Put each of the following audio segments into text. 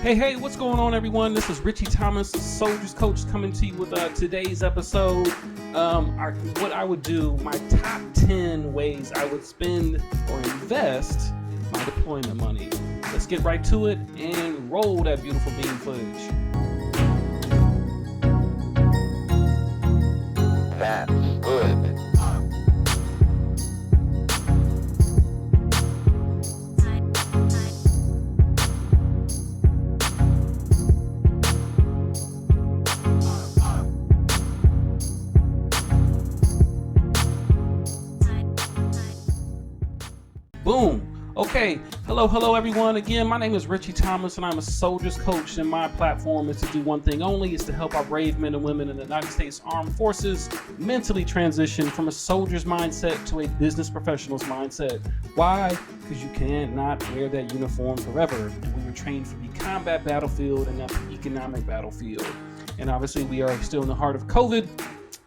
Hey, what's going on, everyone? This is Ritchie Thomas, Soldiers Coach, coming to you with today's episode. What I would do, my top 10 ways I would spend or invest my deployment money. Let's get right to it and roll that beautiful bean footage. That's good. Boom. Okay. Hello, everyone. Again, my name is Ritchie Thomas, and I'm a Soldiers Coach, and my platform is to do one thing only, is to help our brave men and women in the United States Armed Forces mentally transition from a soldier's mindset to a business professional's mindset. Why? Because you cannot wear that uniform forever, and we were trained for the combat battlefield and not the economic battlefield. And obviously, we are still in the heart of COVID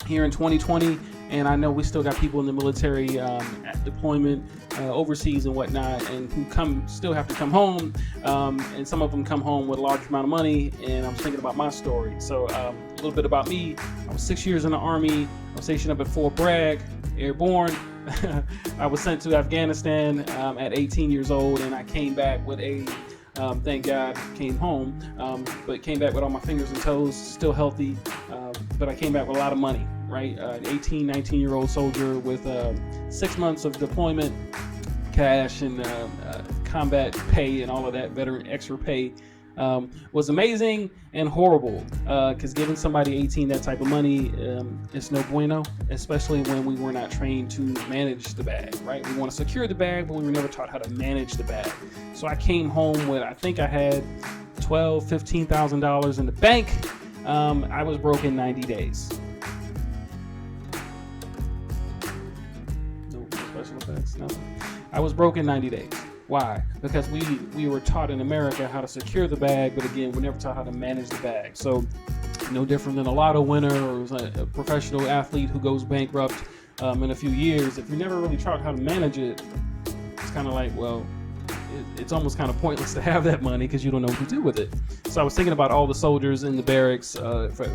here in 2020, and I know we still got people in the military at deployment overseas and whatnot, and who still have to come home, and some of them come home with a large amount of money. And I'm thinking about my story. So a little bit about me. I was 6 years in the Army. I was stationed up at Fort Bragg, airborne. I was sent to Afghanistan at 18 years old, and I came back with thank God, came home, but came back with all my fingers and toes, still healthy, but I came back with a lot of money, right? An 18, 19-year-old soldier with 6 months of deployment cash and combat pay and all of that, veteran extra pay, was amazing and horrible, because giving somebody 18 that type of money is no bueno, especially when we were not trained to manage the bag, right? We want to secure the bag, but we were never taught how to manage the bag. So I came home with, I think I had $12,000-$15,000 in the bank. I was broke in 90 days. No special effects, nothing. I was broke in 90 days. Why? Because we were taught in America how to secure the bag, but again, we're never taught how to manage the bag. So no different than a lotto winner or a professional athlete who goes bankrupt in a few years. If you're never really taught how to manage it, it's kind of like, well, it's almost kind of pointless to have that money because you don't know what to do with it. So I was thinking about all the soldiers in the barracks,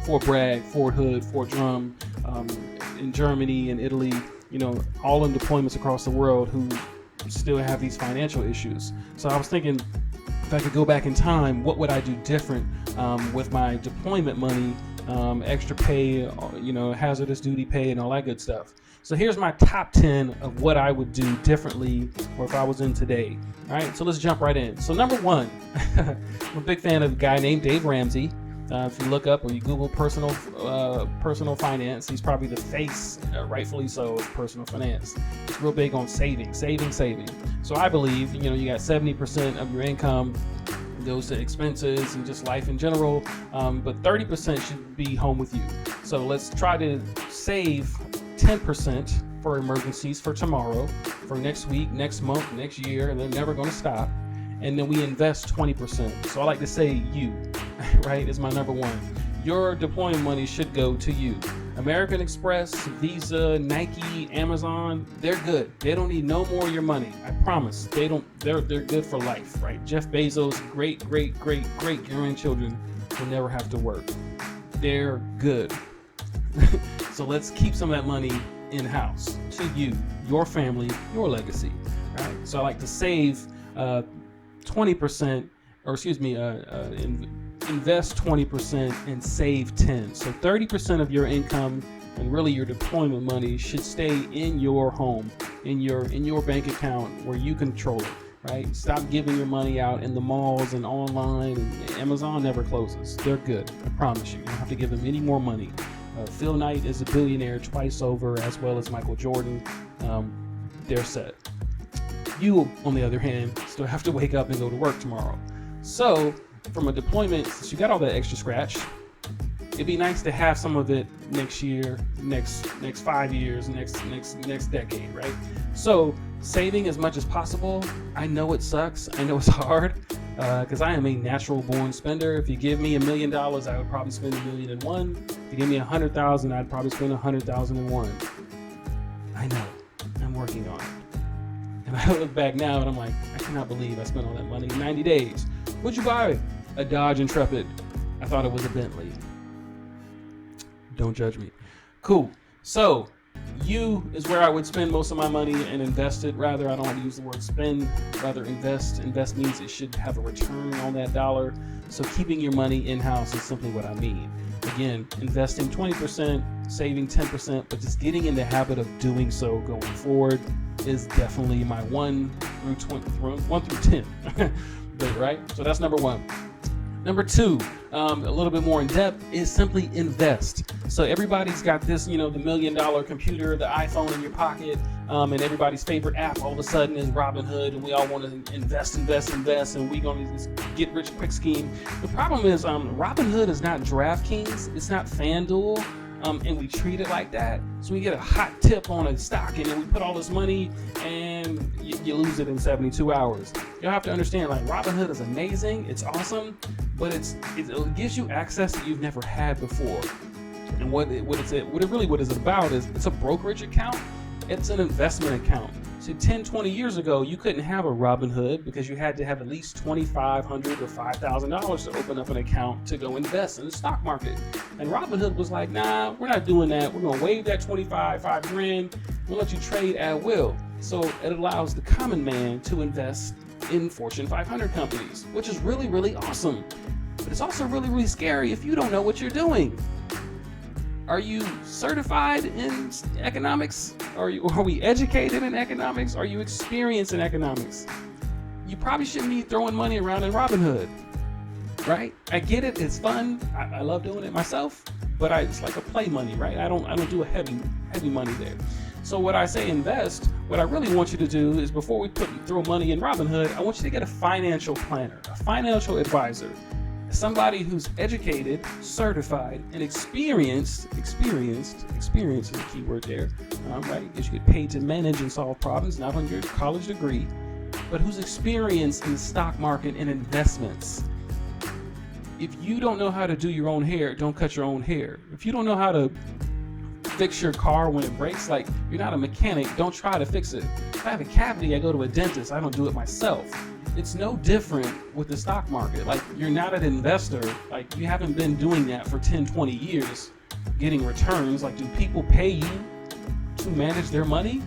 Fort Bragg, Fort Hood, Fort Drum, in Germany and Italy, all in deployments across the world who still have these financial issues. So I was thinking, if I could go back in time, what would I do different with my deployment money, extra pay, hazardous duty pay and all that good stuff. So here's my top 10 of what I would do differently, or if I was in today. All right, so let's jump right in. So number one, I'm a big fan of a guy named Dave Ramsey. If you look up or you Google personal finance, he's probably the face, rightfully so, of personal finance. He's real big on saving. So I believe, you got 70% of your income goes to expenses and just life in general, but 30% should be home with you. So let's try to save 10% for emergencies, for tomorrow, for next week, next month, next year, and they're never going to stop. And then we invest 20%. So I like to say you, right, is my number one. Your deployment money should go to you. American Express, Visa, Nike, Amazon, they're good. They don't need no more of your money. I promise. They're good for life, right? Jeff Bezos' great grandchildren will never have to work. They're good. So let's keep some of that money in-house to you, your family, your legacy, right? So I like to save 20%, invest 20% and save 10. So 30% of your income and really your deployment money should stay in your home, in your bank account where you control it, right? Stop giving your money out in the malls and online. And Amazon never closes. They're good. I promise you. You don't have to give them any more money. Phil Knight is a billionaire twice over, as well as Michael Jordan. They're set. You, on the other hand, still have to wake up and go to work tomorrow. So from a deployment, since you got all that extra scratch, it'd be nice to have some of it next year, next 5 years, next decade, right? So saving as much as possible. I know it sucks. I know it's hard, because I am a natural born spender. If you give me $1 million, I would probably spend $1,000,001. If you give me 100,000, I'd probably spend 100,001. I know. I'm working on it. And I look back now and I'm like, I cannot believe I spent all that money in 90 days. What'd you buy? a Dodge Intrepid. I thought it was a Bentley. Don't judge me. Cool. So you is where I would spend most of my money and invest it. Rather, I don't want to use the word spend, rather invest. Invest means it should have a return on that dollar. So keeping your money in-house is simply what I mean. Again, investing 20%, saving 10%, but just getting in the habit of doing so going forward is definitely my 1 through 10. But, right? So that's number 1. Number 2, a little bit more in depth, is simply invest. So everybody's got this, the $1 million computer, the iPhone in your pocket, and everybody's favorite app all of a sudden is Robinhood, and we all want to invest, and we going to get rich quick scheme. The problem is Robinhood is not DraftKings, it's not FanDuel. And we treat it like that. So we get a hot tip on a stock and then we put all this money and you lose it in 72 hours. You'll have to understand, like, Robinhood is amazing, it's awesome, but it gives you access that you've never had before. And what it's about is it's a brokerage account, it's an investment account. So 10, 20 years ago, you couldn't have a Robinhood because you had to have at least $2,500 or $5,000 to open up an account to go invest in the stock market. And Robinhood was like, nah, we're not doing that. We're going to waive that $5,000. We'll let you trade at will. So it allows the common man to invest in Fortune 500 companies, which is really, really awesome. But it's also really, really scary if you don't know what you're doing. Are you certified in economics? Are we educated in economics? Are you experienced in economics? You probably shouldn't be throwing money around in Robinhood, right? I get it, it's fun. I love doing it myself, but it's like a play money, right? I don't do a heavy money there. So what I say invest, what I really want you to do is before we throw money in Robinhood, I want you to get a financial planner, a financial advisor. Somebody who's educated, certified, and experienced is a key word there, right? Because you get paid to manage and solve problems, not on your college degree, but who's experienced in the stock market and investments. If you don't know how to do your own hair, don't cut your own hair. If you don't know how to fix your car when it breaks, like, you're not a mechanic, don't try to fix it. If I have a cavity, I go to a dentist, I don't do it myself. It's no different with the stock market. Like, you're not an investor. Like, you haven't been doing that for 10, 20 years, getting returns. Like, do people pay you to manage their money?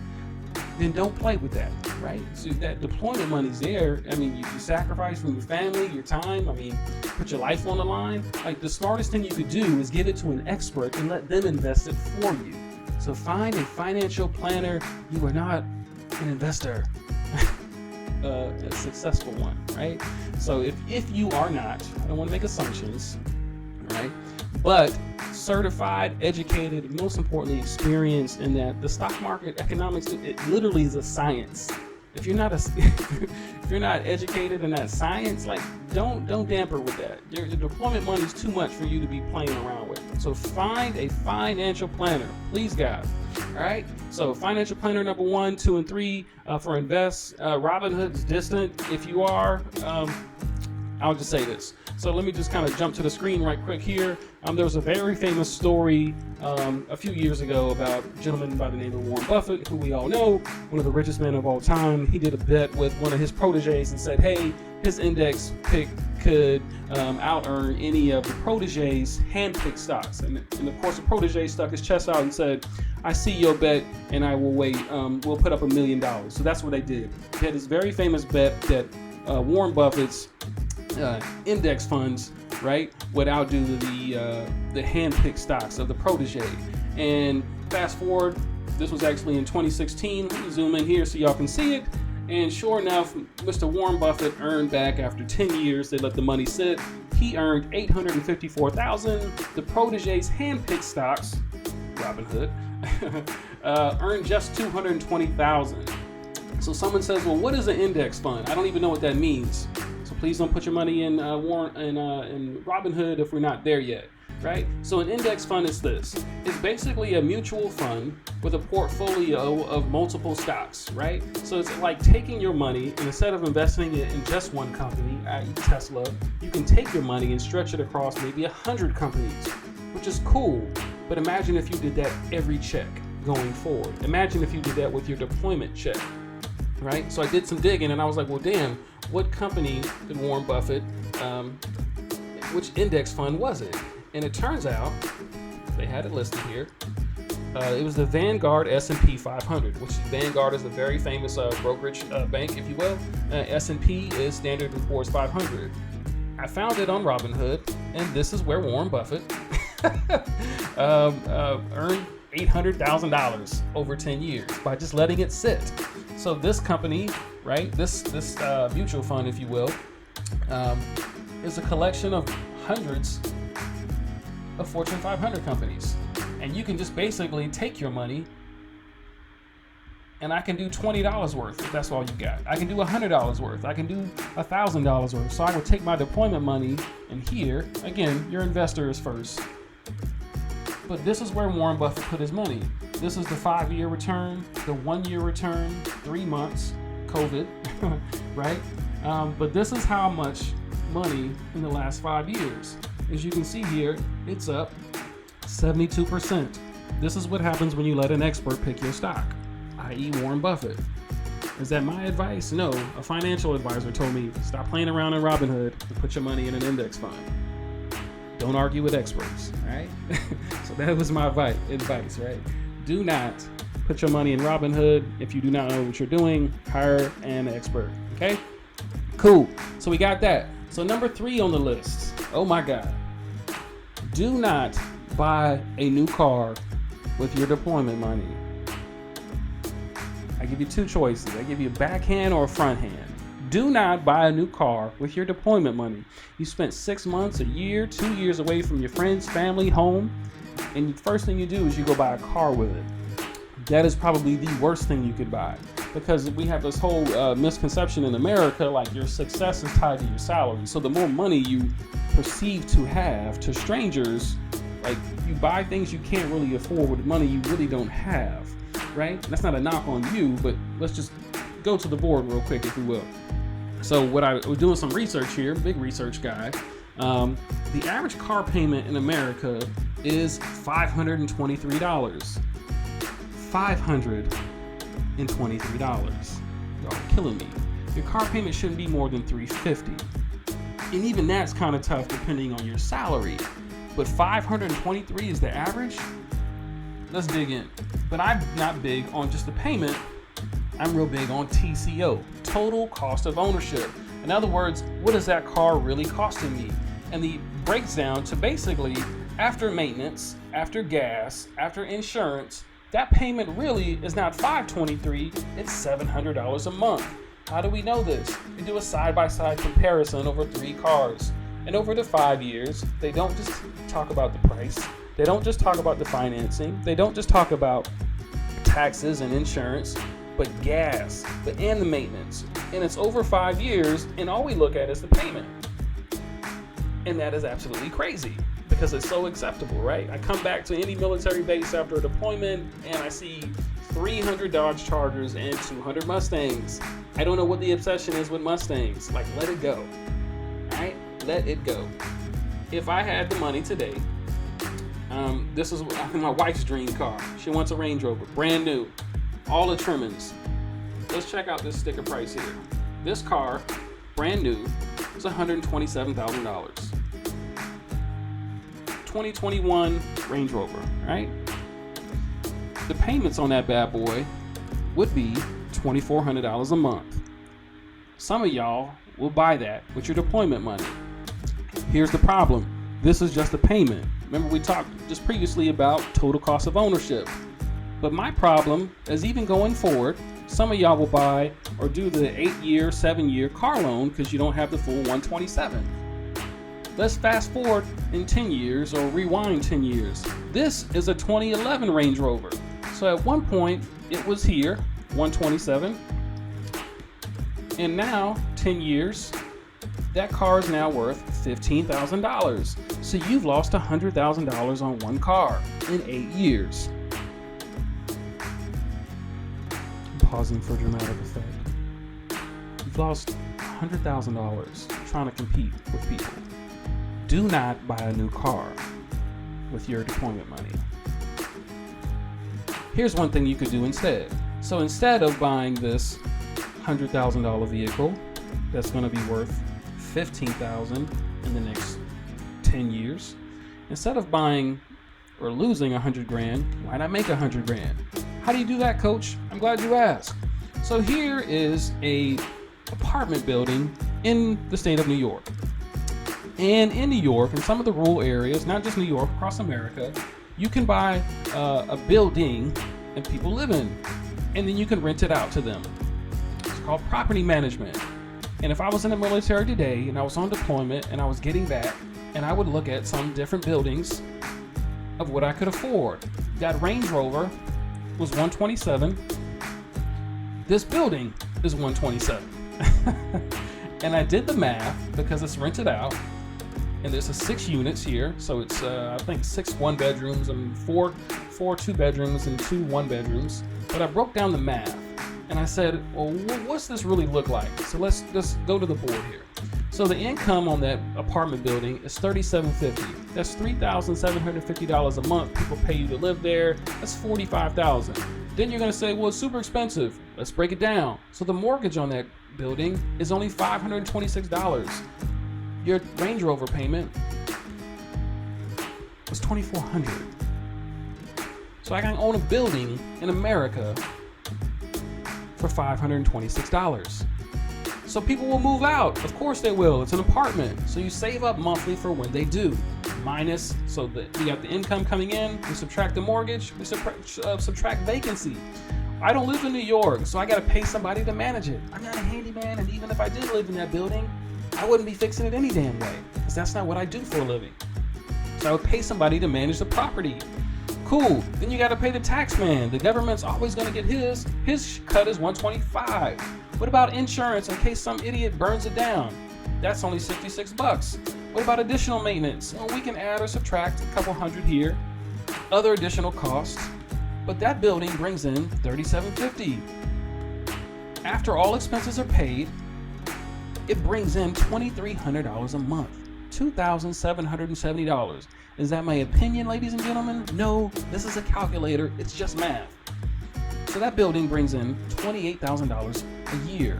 Then don't play with that, right? So that deployment money's there. I mean, you sacrifice from your family, your time. I mean, put your life on the line. Like, the smartest thing you could do is give it to an expert and let them invest it for you. So find a financial planner. You are not an investor. A successful one, right? So if you are not, I don't want to make assumptions, right? But certified, educated, and most importantly, experienced in that the stock market economics, it literally is a science. If you're not if you're not educated in that science, like, don't damper with that. Your deployment money is too much for you to be playing around with. So find a financial planner, please, God. All right. So financial planner number 1, 2, and 3 for invest. Robinhood is distant. If you are, I'll just say this. So let me just kind of jump to the screen right quick here. There was a very famous story a few years ago about a gentleman by the name of Warren Buffett, who we all know, one of the richest men of all time. He did a bet with one of his proteges and said, hey, his index pick could out-earn any of the protege's hand-picked stocks. And of course, the protege stuck his chest out and said, I see your bet and I will wait. We'll put up $1 million. So that's what they did. He had this very famous bet that Warren Buffett's index funds, right, would outdo the hand-picked stocks of the protege. And fast forward, this was actually in 2016. Let me zoom in here so y'all can see it. And sure enough, Mr. Warren Buffett earned back after 10 years. They let the money sit. He earned $854,000. The protege's hand-picked stocks, Robinhood, earned just $220,000. So someone says, well, what is an index fund? I don't even know what that means. So please don't put your money in in Robinhood if we're not there yet, right? So an index fund is this. It's basically a mutual fund with a portfolio of multiple stocks, right? So it's like taking your money and instead of investing it in just one company, i.e. Tesla, you can take your money and stretch it across maybe 100 companies, which is cool. But imagine if you did that every check going forward. Imagine if you did that with your deployment check, right? So I did some digging and I was like, well, damn, what company did Warren Buffett which index fund was it? And it turns out, they had it listed here, it was the Vanguard S&P 500, which Vanguard is the very famous brokerage bank, if you will. S&P is Standard & Poor's 500. I found it on Robinhood, and this is where Warren Buffett earned $800,000 over 10 years by just letting it sit. So this company, right, this mutual fund, if you will, is a collection of hundreds of Fortune 500 companies. And you can just basically take your money, and I can do $20 worth if that's all you got. I can do $100 worth. I can do $1,000 worth. So I would take my deployment money, and here, again, your investor is first. But this is where Warren Buffett put his money. This is the 5-year return, the 1-year return, 3 months, COVID, right? But this is how much money in the last 5 years. As you can see here, it's up 72%. This is what happens when you let an expert pick your stock, i.e. Warren Buffett. Is that my advice? No. A financial advisor told me, stop playing around in Robinhood and put your money in an index fund. Don't argue with experts, right? So that was my advice, right? Do not put your money in Robinhood. If you do not know what you're doing, hire an expert, okay? Cool. So we got that. So number 3 on the list. Oh my God. Do not buy a new car with your deployment money. I give you 2 choices. I give you a backhand or a front hand. Do not buy a new car with your deployment money. You spent 6 months, a year, 2 years away from your friends, family, home, and the first thing you do is you go buy a car with it. That is probably the worst thing you could buy, because we have this whole misconception in America, like your success is tied to your salary. So the more money you perceive to have, to strangers, like, you buy things you can't really afford with money you really don't have, right? That's not a knock on you, but let's just go to the board real quick, if we will. So what I was doing some research here, big research guy. The average car payment in America is $523. $523. Y'all are killing me. Your car payment shouldn't be more than $350. And even that's kind of tough depending on your salary. But $523 is the average? Let's dig in. But I'm not big on just the payment. I'm real big on TCO, total cost of ownership. In other words, what is that car really costing me? And the breaks down to basically, after maintenance, after gas, after insurance, that payment really is not $523, it's $700 a month. How do we know this? We do a side-by-side comparison over 3 cars. And over the 5 years, they don't just talk about the price. They don't just talk about the financing. They don't just talk about taxes and insurance, but gas, and the maintenance. And it's over 5 years, and all we look at is the payment. And that is absolutely crazy, because it's so acceptable, right? I come back to any military base after a deployment, and I see 300 Dodge Chargers and 200 Mustangs. I don't know what the obsession is with Mustangs. Like, let it go, all right? Let it go. If I had the money today, this is my wife's dream car. She wants a Range Rover, brand new, all the trimmings. Let's check out this sticker price here. This car, brand new, is $127,000. 2021 Range Rover, right? The payments on that bad boy would be $2,400 a month. Some of y'all will buy that with your deployment money. Here's the problem. This is just a payment. Remember, we talked just previously about total cost of ownership. But my problem is, even going forward, some of y'all will buy or do the 8-year, 7-year car loan because you don't have the full 127. Let's fast forward in 10 years or rewind 10 years. This is a 2011 Range Rover. So at one point it was here, 127. And now, 10 years, that car is now worth $15,000. So you've lost $100,000 on one car in 8 years. Pausing for dramatic effect. You've lost $100,000 trying to compete with people. Do not buy a new car with your deployment money. Here's one thing you could do instead. So instead of buying this $100,000 vehicle that's going to be worth $15,000 in the next 10 years. Instead of buying or losing 100 grand, why not make 100 grand? How do you do that, coach? I'm glad you asked. So here is a apartment building in the state of New York. And in New York, in some of the rural areas, not just New York, across America, you can buy a building and people live in, and then you can rent it out to them. It's called property management. And if I was in the military today and I was on deployment and I was getting back, and I would look at some different buildings of what I could afford. That Range Rover was $127. This building is $127. And I did the math because it's rented out. And there's 6 units here, so it's I think 6 1-bedrooms and 4 2-bedrooms and 2 1-bedrooms. But I broke down the math, and I said, well, what's this really look like? So let's go to the board here. So the income on that apartment building is $3,750. That's $3,750 a month. People pay you to live there. That's $45,000. Then you're gonna say, well, it's super expensive. Let's break it down. So the mortgage on that building is only $526. Your Range Rover payment was $2,400. So I can own a building in America for $526. So people will move out. Of course they will. It's an apartment. So you save up monthly for when they do. Minus, so that you got the income coming in, we subtract the mortgage, we subtract vacancy. I don't live in New York, so I got to pay somebody to manage it. I'm not a handyman, and even if I did live in that building, I wouldn't be fixing it any damn way, because that's not what I do for a living. So I would pay somebody to manage the property. Cool. Then you got to pay the tax man. The government's always going to get his cut is $125. What about insurance in case some idiot burns it down? That's only $66. What about additional maintenance? Well, we can add or subtract a couple hundred here. Other additional costs. But that building brings in $3,750. After all expenses are paid, it brings in $2,300 a month. $2,770. Is that my opinion, ladies and gentlemen? No, this is a calculator. It's just math. So that building brings in $28,000 a year,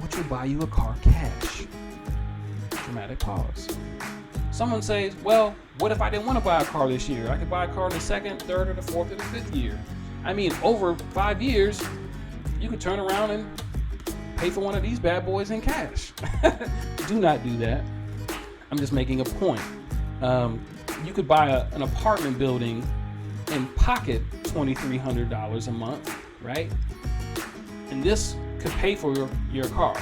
which would buy you a car cash. Dramatic pause. Someone says, well, what if I didn't want to buy a car this year? I could buy a car in the 2nd, 3rd, or the 4th, or the 5th year. I mean, over 5 years, you could turn around and pay for one of these bad boys in cash. Do not do that. I'm just making a point. You could buy an apartment building and pocket $2,300 a month, right? And this could pay for your car.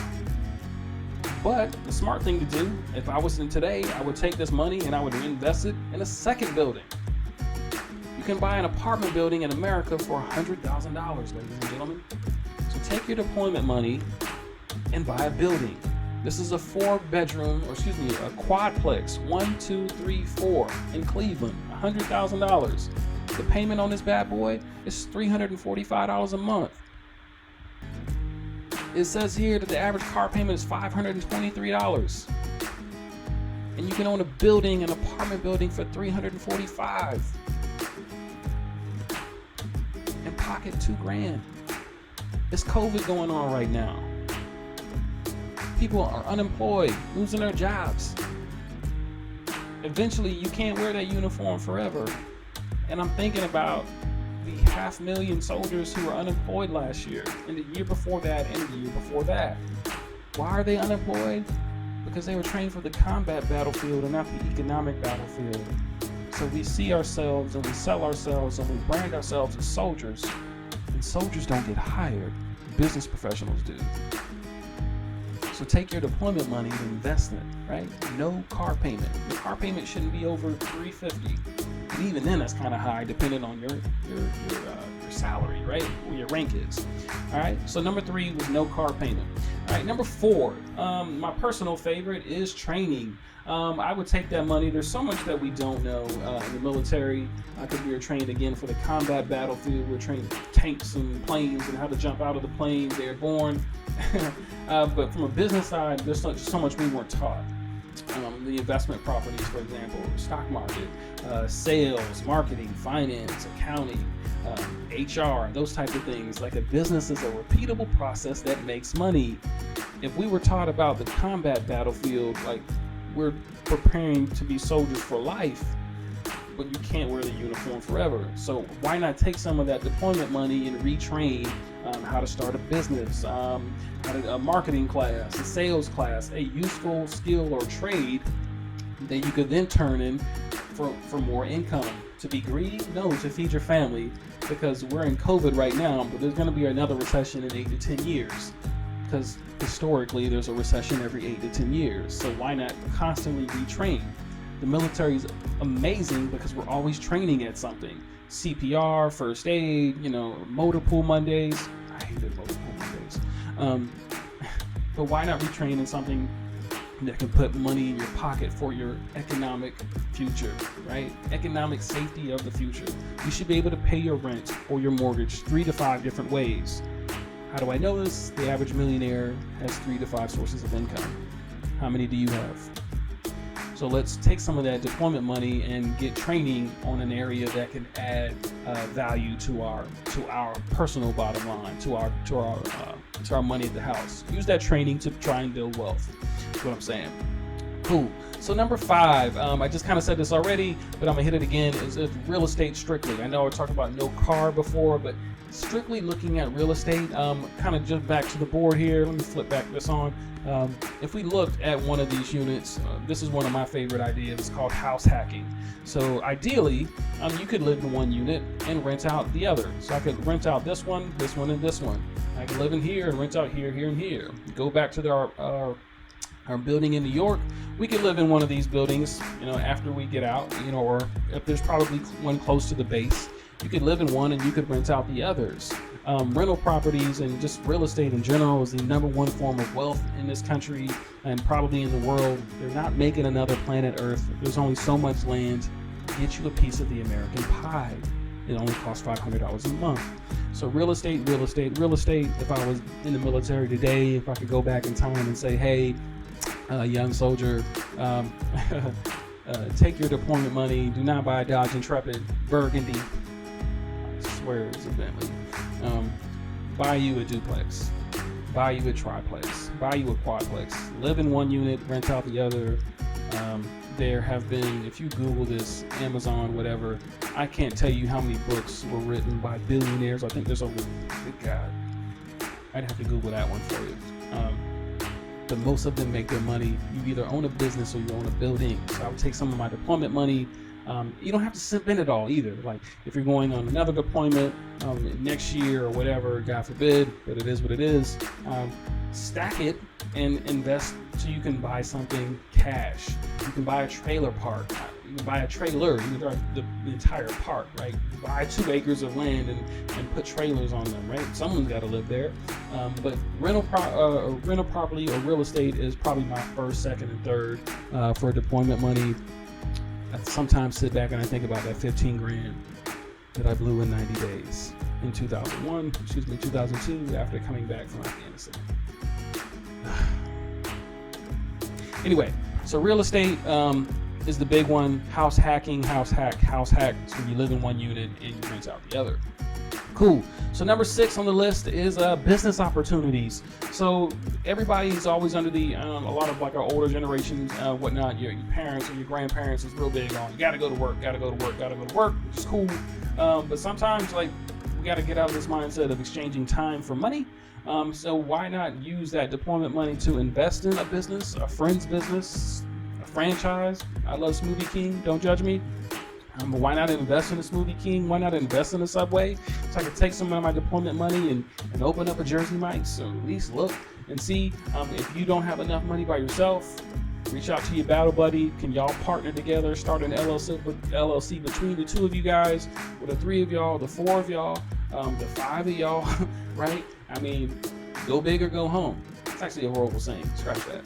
But the smart thing to do, if I was in today, I would take this money and I would reinvest it in a second building. You can buy an apartment building in America for $100,000, ladies and gentlemen. So take your deployment money and buy a building. This is a 4-bedroom, or excuse me, a quadplex, 1, 2, 3, 4 in Cleveland, $100,000. The payment on this bad boy is $345 a month. It says here that the average car payment is $523. And you can own a building, an apartment building for $345. And pocket $2,000. It's COVID going on right now. People are unemployed, losing their jobs. Eventually, you can't wear that uniform forever. And I'm thinking about the 500,000 soldiers who were unemployed last year, and the year before that, and the year before that. Why are they unemployed? Because they were trained for the combat battlefield and not the economic battlefield. So we see ourselves and we sell ourselves and we brand ourselves as soldiers. And soldiers don't get hired. Business professionals do. So take your deployment money and invest in it, right? No car payment. The car payment shouldn't be over $350. And even then, that's kind of high, depending on your salary, right? Where your rank is. All right. So number 3 was no car payment. All right. Number 4, my personal favorite is training. I would take that money. There's so much that we don't know in the military, because we were trained again for the combat battlefield. We're trained tanks and planes and how to jump out of the planes, airborne. But from a business side, there's so much we weren't taught. The investment properties, for example, stock market, sales, marketing, finance, accounting, HR, those type of things. Like, a business is a repeatable process that makes money. If we were taught about the combat battlefield, like we're preparing to be soldiers for life, but you can't wear the uniform forever. So why not take some of that deployment money and retrain how to start a business, a marketing class, a sales class, a useful skill or trade that you could then turn in for more income. To be greedy? No, to feed your family, because we're in COVID right now, but there's going to be another recession in 8 to 10 years. Because historically, there's a recession every 8 to 10 years. So why not constantly retrain? The military is amazing because we're always training at something. CPR, first aid, motor pool Mondays. I hated motor pool Mondays. But why not retrain in something that can put money in your pocket for your economic future, right? Economic safety of the future. You should be able to pay your rent or your mortgage 3 to 5 different ways. How do I know this? The average millionaire has 3 to 5 sources of income. How many do you have? So let's take some of that deployment money and get training on an area that can add value to our personal bottom line, to our money at the house. Use that training to try and build wealth. That's what I'm saying. Cool. So number 5, I just kind of said this already, but I'm gonna hit it again, is real estate strictly. I know I talked about no car before, but strictly looking at real estate, kind of just back to the board here. Let me flip back this on. If we looked at one of these units, this is one of my favorite ideas. It's called house hacking. So ideally, you could live in one unit and rent out the other. So I could rent out this one, and this one. I could live in here and rent out here, here, and here. Go back to our building in New York. We could live in one of these buildings, after we get out, or if there's probably one close to the base, you could live in one and you could rent out the others. Rental properties and just real estate in general is the #1 form of wealth in this country and probably in the world. They're not making another planet Earth. There's only so much land. Get you a piece of the American pie. It only costs $500 a month. So real estate. If I was in the military today, if I could go back in time and say, hey, young soldier, take your deployment money. Do not buy a Dodge Intrepid Burgundy. I swear it's a Bentley. Buy you a duplex. Buy you a triplex. Buy you a quadplex. Live in one unit, rent out the other. There have been, if you Google this, Amazon, whatever, I can't tell you how many books were written by billionaires. I think there's over, good God, I'd have to Google that one for you. But most of them make their money. You either own a business or you own a building. So I would take some of my deployment money. You don't have to spend it all either. Like if you're going on another deployment next year or whatever, God forbid, but it is what it is, stack it and invest so you can buy something cash. You can buy a trailer park. You can buy a trailer, the entire park, right? Buy 2 acres of land and put trailers on them, right? Someone's got to live there. But rental property or real estate is probably my first, second, and third for deployment money. I sometimes sit back and I think about that 15 grand that I blew in 90 days in 2002 after coming back from Afghanistan. Anyway, so real estate is the big one. House hacking, house hack. So you live in one unit and you rent out the other. Cool. So number 6 on the list is business opportunities. So everybody's always under a lot of like our older generations, whatnot. Your parents or your grandparents is real big on you gotta go to work, which is cool. But sometimes like we gotta get out of this mindset of exchanging time for money. So why not use that deployment money to invest in a business, a friend's business, a franchise? I love Smoothie King. Don't judge me. Why not invest in a Smoothie King? Why not invest in a Subway? So I could take some of my deployment money and open up a Jersey Mike's, or at least look and see if you don't have enough money by yourself. Reach out to your battle buddy. Can y'all partner together, start an LLC between the 2 of you guys, or the 3 of y'all, the 4 of y'all, the 5 of y'all, right? I mean, go big or go home. It's actually a horrible saying. Scratch that.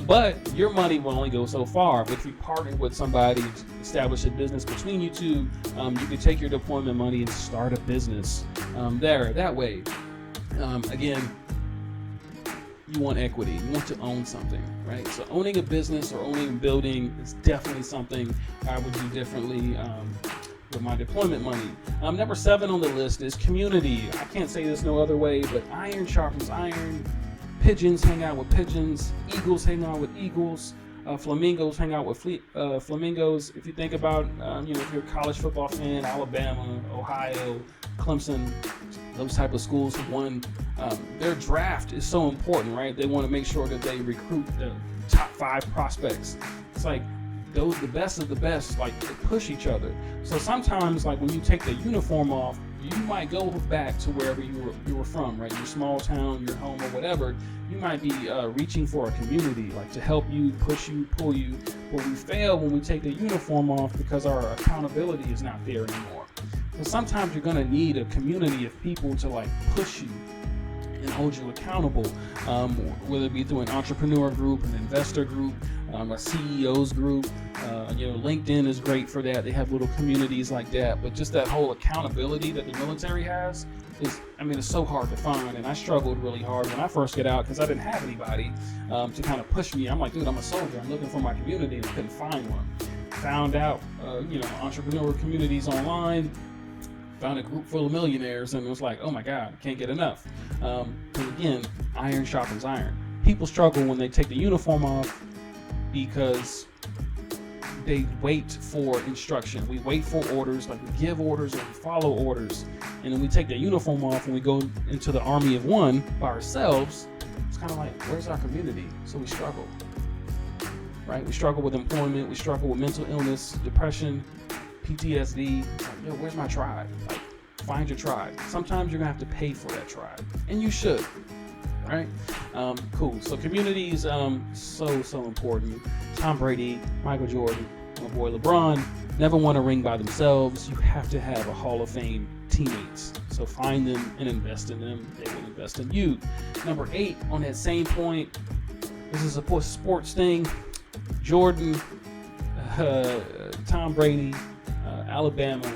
But your money will only go so far. But if you partner with somebody, establish a business between you 2, you can take your deployment money and start a business that way. Again, you want equity. You want to own something, right? So owning a business or owning a building is definitely something I would do differently with my deployment money. Number 7 on the list is community. I can't say this no other way, but iron sharpens iron. Pigeons hang out with pigeons. Eagles hang out with eagles. Flamingos hang out with flamingos. If you think about, if you're a college football fan, Alabama, Ohio, Clemson, those type of schools who won, their draft is so important, right? They want to make sure that they recruit the top 5 prospects. It's like those, the best of the best, like they push each other. So sometimes, like when you take the uniform off, you might go back to wherever you were from, right? Your small town, your home, or whatever. You might be reaching for a community, like to help you, push you, pull you. But we fail when we take the uniform off because our accountability is not there anymore. And sometimes you're gonna need a community of people to like push you and hold you accountable, whether it be through an entrepreneur group, an investor group, a CEO's group. LinkedIn is great for that. They have little communities like that. But just that whole accountability that the military has it's so hard to find. And I struggled really hard when I first got out because I didn't have anybody to kind of push me. I'm like, dude, I'm a soldier. I'm looking for my community, and I couldn't find one. Found out, entrepreneur communities online. Found a group full of millionaires, and it was like, oh my God, can't get enough. But again, iron sharpens iron. People struggle when they take the uniform off because they wait for instruction. We wait for orders, like we give orders or we follow orders. And then we take the uniform off and we go into the army of one by ourselves. It's kind of like, where's our community? So we struggle, right? We struggle with employment. We struggle with mental illness, depression, PTSD. It's like, yo, where's my tribe? Like, find your tribe. Sometimes you're gonna have to pay for that tribe, and you should, right? Cool. So community is so important. Tom Brady, Michael Jordan, my boy LeBron never won a ring by themselves. You have to have a Hall of Fame teammates. So find them and invest in them. They will invest in you. Number 8, on that same point, this is a sports thing. Jordan, Tom Brady, Alabama,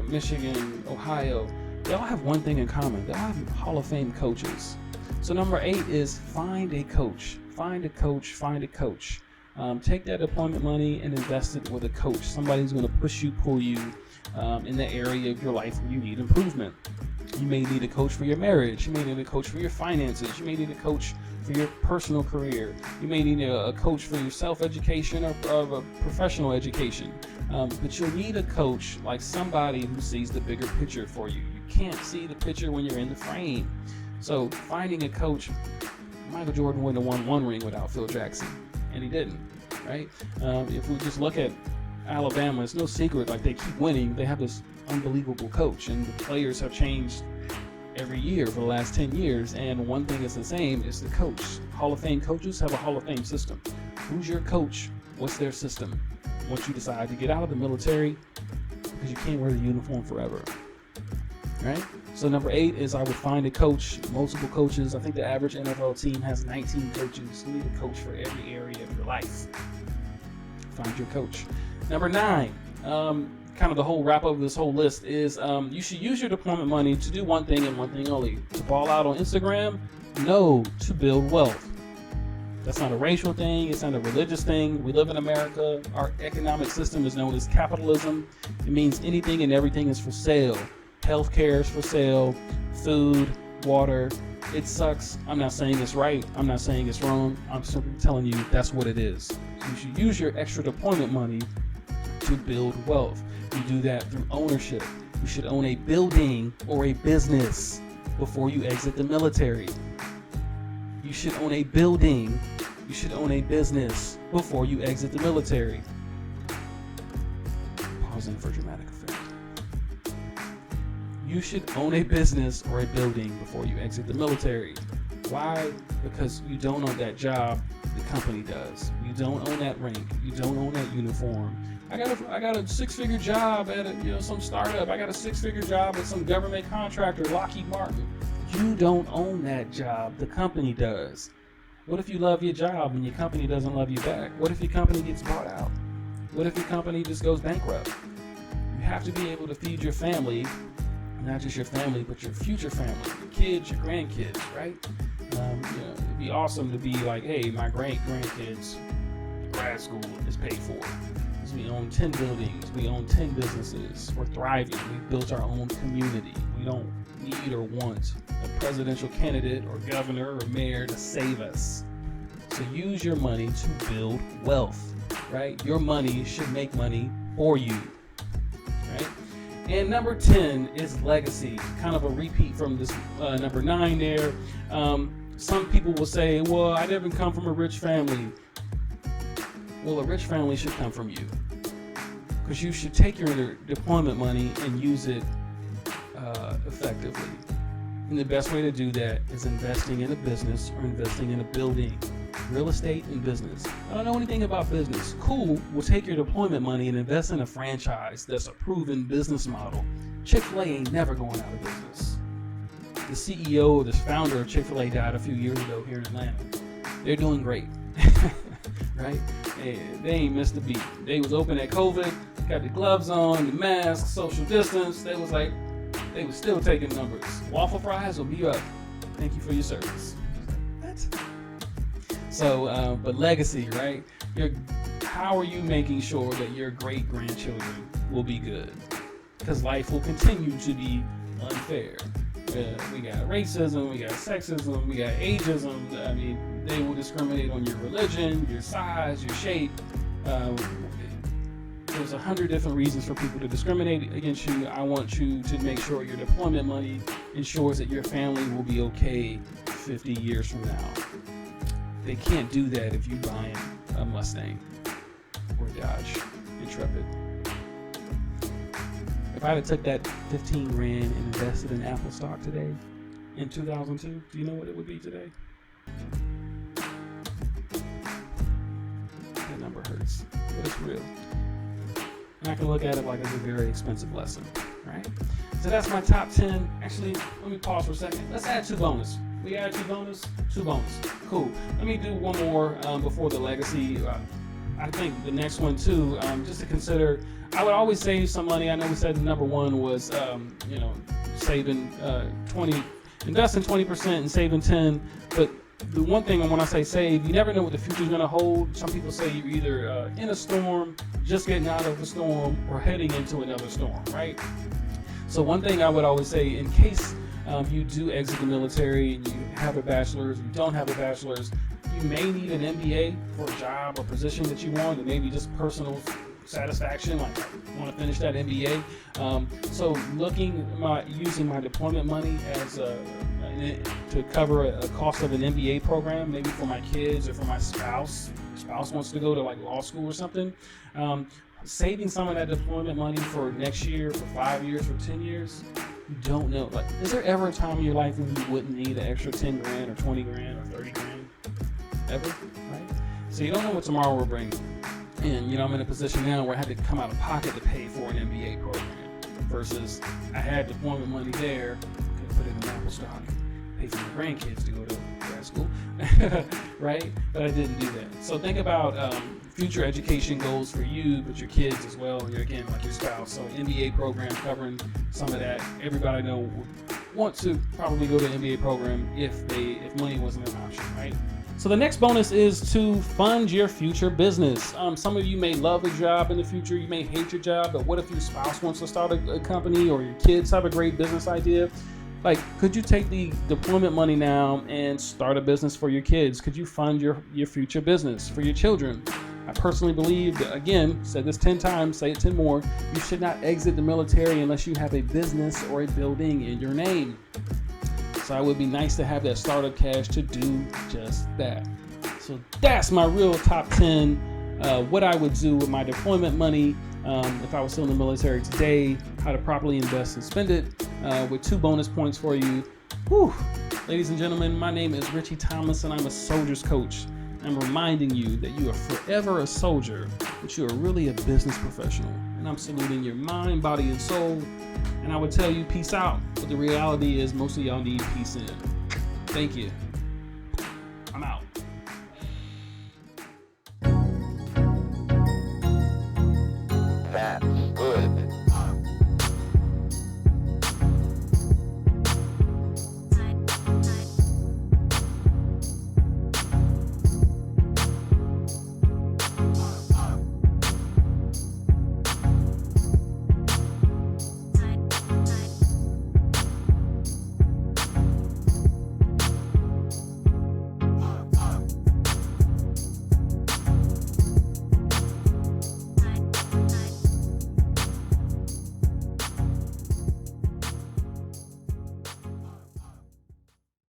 Michigan, Ohio, they all have one thing in common. They all have Hall of Fame coaches. So number 8 is find a coach. Find a coach. Find a coach. Take that deployment money and invest it with a coach. Somebody who's going to push you, pull you in the area of your life where you need improvement. You may need a coach for your marriage. You may need a coach for your finances. You may need a coach for your personal career. You may need a coach for your self-education or professional education. But you'll need a coach, like somebody who sees the bigger picture for you. You can't see the picture when you're in the frame. So finding a coach, Michael Jordan wouldn't have won one ring without Phil Jackson, and he didn't, right? If we just look at Alabama, it's no secret, like they keep winning. They have this unbelievable coach, and the players have changed every year for the last 10 years, and one thing is the same, is the coach. Hall of Fame coaches have a Hall of Fame system. Who's your coach? What's their system? Once you decide to get out of the military, because you can't wear the uniform forever, right? So number 8 is I would find a coach, multiple coaches. I think the average NFL team has 19 coaches. You need a coach for every area of your life. Find your coach. Number 9, kind of the whole wrap up of this whole list is you should use your deployment money to do one thing and one thing only. To ball out on Instagram? No, to build wealth. That's not a racial thing. It's not a religious thing. We live in America. Our economic system is known as capitalism. It means anything and everything is for sale. Healthcare is for sale. Food, water. It sucks. I'm not saying it's right. I'm not saying it's wrong. I'm simply telling you that's what it is. So you should use your extra deployment money to build wealth. You do that through ownership. You should own a building or a business before you exit the military. You should own a building. You should own a business before you exit the military. Pausing for dramatic effect. You should own a business or a building before you exit the military. Why? Because you don't own that job, the company does. You don't own that rank. You don't own that uniform. I got a 6-figure job at some startup. I got a 6-figure job at some government contractor, Lockheed Martin. You don't own that job. The company does. What if you love your job and your company doesn't love you back? What if your company gets bought out? What if your company just goes bankrupt? You have to be able to feed your family, not just your family, but your future family, your kids, your grandkids, right? It'd be awesome to be like, hey, my grandkids' grad school is paid for. homes. We own 10 buildings. We own 10 businesses. We're thriving. We've built our own community. We don't need or want a presidential candidate or governor or mayor to save us. So use your money to build wealth, right? Your money should make money for you, right? And number 10 is legacy, kind of a repeat from this number 9 there. Some people will say, well, I didn't come from a rich family. Well, a rich family should come from you, because you should take your deployment money and use it effectively. And the best way to do that is investing in a business or investing in a building. Real estate and business. I don't know anything about business. Cool, we'll take your deployment money and invest in a franchise that's a proven business model. Chick-fil-A ain't never going out of business. The CEO or the founder of Chick-fil-A died a few years ago here in Atlanta. They're doing great, right? They ain't missed a beat. They was open at COVID, got the gloves on, the mask, social distance. They was still taking numbers. Waffle fries will be up. Thank you for your service. What? So, but legacy, right? How are you making sure that your great grandchildren will be good? Because life will continue to be unfair. We got racism, we got sexism, we got ageism. I mean, they will discriminate on your religion, your size, your shape. There's 100 different reasons for people to discriminate against you. I want you to make sure your deployment money ensures that your family will be okay 50 years from now. They can't do that if you buy a Mustang or Dodge Intrepid. If I had took that 15 grand and invested in Apple stock today in 2002, do you know what it would be today? That number hurts, but it's real. And I can look at it like it's a very expensive lesson, right? So that's my top 10. Actually, let me pause for a second. Let's add 2 bonus. We add 2 bonus? 2 bonus. Cool. Let me do one more before the legacy. I think the next one too, just to consider, I would always save some money. I know we said number 1 was, saving 20, investing 20% and saving 10. But the one thing when I say save, you never know what the future is going to hold. Some people say you're either in a storm, just getting out of a storm, or heading into another storm, right? So one thing I would always say, in case you do exit the military and you have a bachelor's, you don't have a bachelor's, you may need an MBA for a job or position that you want, and maybe just personal satisfaction, like I want to finish that MBA. So using my deployment money as to cover a cost of an MBA program, maybe for my kids or for my spouse. Spouse wants to go to like law school or something. Saving some of that deployment money for next year, for 5 years, for 10 years. You don't know. Like, is there ever a time in your life when you wouldn't need an extra 10 grand or 20 grand or 30 grand? Ever, right? So you don't know what tomorrow will bring. And, I'm in a position now where I had to come out of pocket to pay for an MBA program versus I had deployment money there, could put it in Apple stock, pay for my grandkids to go to grad school, right? But I didn't do that. So think about future education goals for you, but your kids as well, and again, like your spouse. So MBA program covering some of that. Everybody I know would want to probably go to an MBA program if money wasn't an option, right? So the next bonus is to fund your future business. Some of you may love a job in the future. You may hate your job, but what if your spouse wants to start a company, or your kids have a great business idea? Like, could you take the deployment money now and start a business for your kids? Could you fund your future business for your children? I personally believe that, again, said this 10 times, say it 10 more, you should not exit the military unless you have a business or a building in your name. So it would be nice to have that startup cash to do just that. So that's my real top 10, what I would do with my deployment money if I was still in the military today, how to properly invest and spend it, with 2 bonus points for you. Whew. Ladies and gentlemen, my name is Ritchie Thomas, and I'm a soldier's coach. I'm reminding you that you are forever a soldier, but you are really a business professional. And I'm saluting your mind, body, and soul. And I would tell you peace out, but the reality is most of y'all need peace in. Thank you.